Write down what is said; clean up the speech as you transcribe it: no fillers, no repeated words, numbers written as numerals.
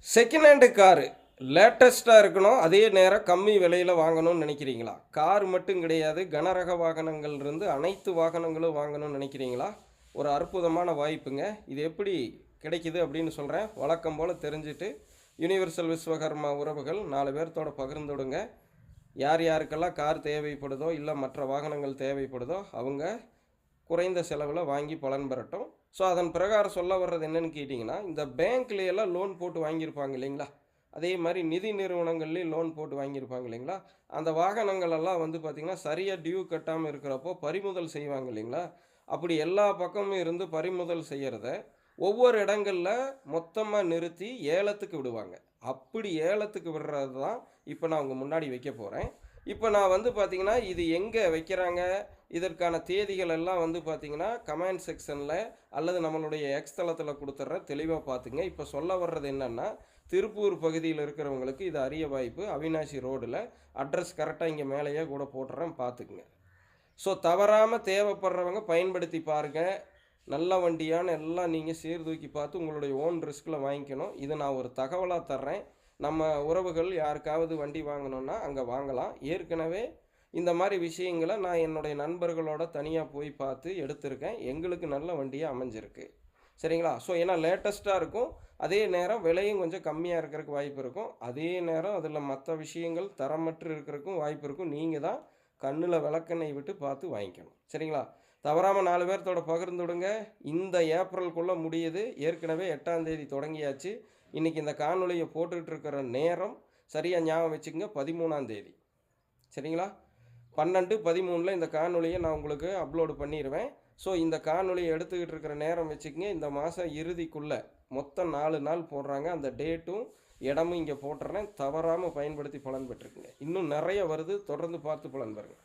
Second hand car லேட்டஸ்ட்டாக இருக்கணும், அதே நேரம் கம்மி விலையில் வாங்கணும்னு நினைக்கிறீங்களா? கார் மட்டும் கிடையாது, கனரக வாகனங்கள் இருந்து அனைத்து வாகனங்களும் வாங்கணும்னு நினைக்கிறீங்களா? ஒரு அற்புதமான வாய்ப்புங்க. இது எப்படி கிடைக்குது அப்படின்னு சொல்கிறேன். வழக்கம் போல் தெரிஞ்சுட்டு யுனிவர்சல் விஸ்வகர்மா உறவுகள் 4 பேர்த்தோட பகிர்ந்துடுங்க. யார் யாருக்கெல்லாம் கார் தேவைப்படுதோ இல்லை மற்ற வாகனங்கள் தேவைப்படுதோ அவங்க குறைந்த செலவில் வாங்கி பலன் பெறட்டும். ஸோ அதன் பிரகாரம் சொல்ல வர்றது என்னன்னு கேட்டிங்கன்னா, இந்த பேங்க்லையெல்லாம் லோன் போட்டு வாங்கியிருப்பாங்க இல்லைங்களா? அதே மாதிரி நிதி நிறுவனங்கள்லேயும் லோன் போட்டு வாங்கியிருப்பாங்க இல்லைங்களா? அந்த வாகனங்கள் எல்லாம் வந்து பார்த்திங்கன்னா சரியாக டியூ கட்டாமல் இருக்கிறப்போ பறிமுதல் செய்வாங்க இல்லைங்களா? அப்படி எல்லா பக்கமும் இருந்து பறிமுதல் செய்கிறத ஒவ்வொரு இடங்களில் மொத்தமாக நிறுத்தி ஏலத்துக்கு விடுவாங்க. அப்படி ஏலத்துக்கு விடுறது தான் இப்போ நான் உங்கள் முன்னாடி வைக்க போகிறேன். இப்போ நான் வந்து பார்த்திங்கன்னா இது எங்கே வைக்கிறாங்க, இதற்கான தேதிகள் எல்லாம் வந்து பார்த்திங்கன்னா கமெண்ட் செக்ஷனில் அல்லது நம்மளுடைய எக்ஸ் தளத்தில் கொடுத்துட்றேன், தெளிவாக பார்த்துங்க. இப்போ சொல்ல வர்றது என்னென்னா, திருப்பூர் பகுதியில் இருக்கிறவங்களுக்கு இது அரிய வாய்ப்பு. அவினாசி ரோடில் அட்ரஸ் கரெக்டாக இங்கே மேலேயே கூட போட்டுறேன், பார்த்துக்குங்க. ஸோ தவறாமல் தேவைப்படுறவங்க பயன்படுத்தி பாருங்கள். நல்ல வண்டியான எல்லாம் நீங்கள் சீர்தூக்கி பார்த்து உங்களுடைய ஓன் ரிஸ்கில் வாங்கிக்கணும். இதை நான் ஒரு தகவலாக தர்றேன். நம்ம உறவுகள் யாருக்காவது வண்டி வாங்கணுன்னா அங்கே வாங்கலாம். ஏற்கனவே இந்த மாதிரி விஷயங்களை நான் என்னுடைய நண்பர்களோட தனியாக போய் பார்த்து எடுத்திருக்கேன். எங்களுக்கு நல்ல வண்டியாக அமைஞ்சிருக்கு. சரிங்களா? ஸோ ஏன்னா லேட்டஸ்ட்டாக இருக்கும், அதே நேரம் விலையும் கொஞ்சம் கம்மியாக இருக்கிறதுக்கு வாய்ப்பு இருக்கும். அதே நேரம் அதில் மற்ற விஷயங்கள் தரமற்று இருக்கிறதுக்கும் வாய்ப்பு இருக்கும். நீங்கள் தான் கண்ணில் விளக்கெண்ணெய் விட்டு பார்த்து வாங்கிக்கணும். சரிங்களா? தவறாமல் 4 பேர்த்தோட பகிர்ந்து விடுங்க. இந்த ஏப்ரலுக்குள்ளே முடியுது. ஏற்கனவே 8ஆம் தேதி தொடங்கியாச்சு. இன்றைக்கி இந்த காணொலியை போட்டுக்கிட்டு இருக்கிற நேரம் சரியாக ஞாபகம் வச்சுக்கோங்க, 13ஆம் தேதி. சரிங்களா? 12/13 இந்த காணொலியை நான் உங்களுக்கு அப்லோடு பண்ணிடுவேன். ஸோ இந்த காணொலியை எடுத்துக்கிட்டு இருக்கிற நேரம் வச்சுக்கோங்க. இந்த மாதம் இறுதிக்குள்ளே மொத்தம் 4 நாள் போடுறாங்க. அந்த டேட்டும் இடமும் இங்கே போட்டுறேன். தவறாமல் பயன்படுத்தி பலன் பெற்றுக்குங்க. இன்னும் நிறைய வருது, தொடர்ந்து பார்த்து பலன் பெறுங்க.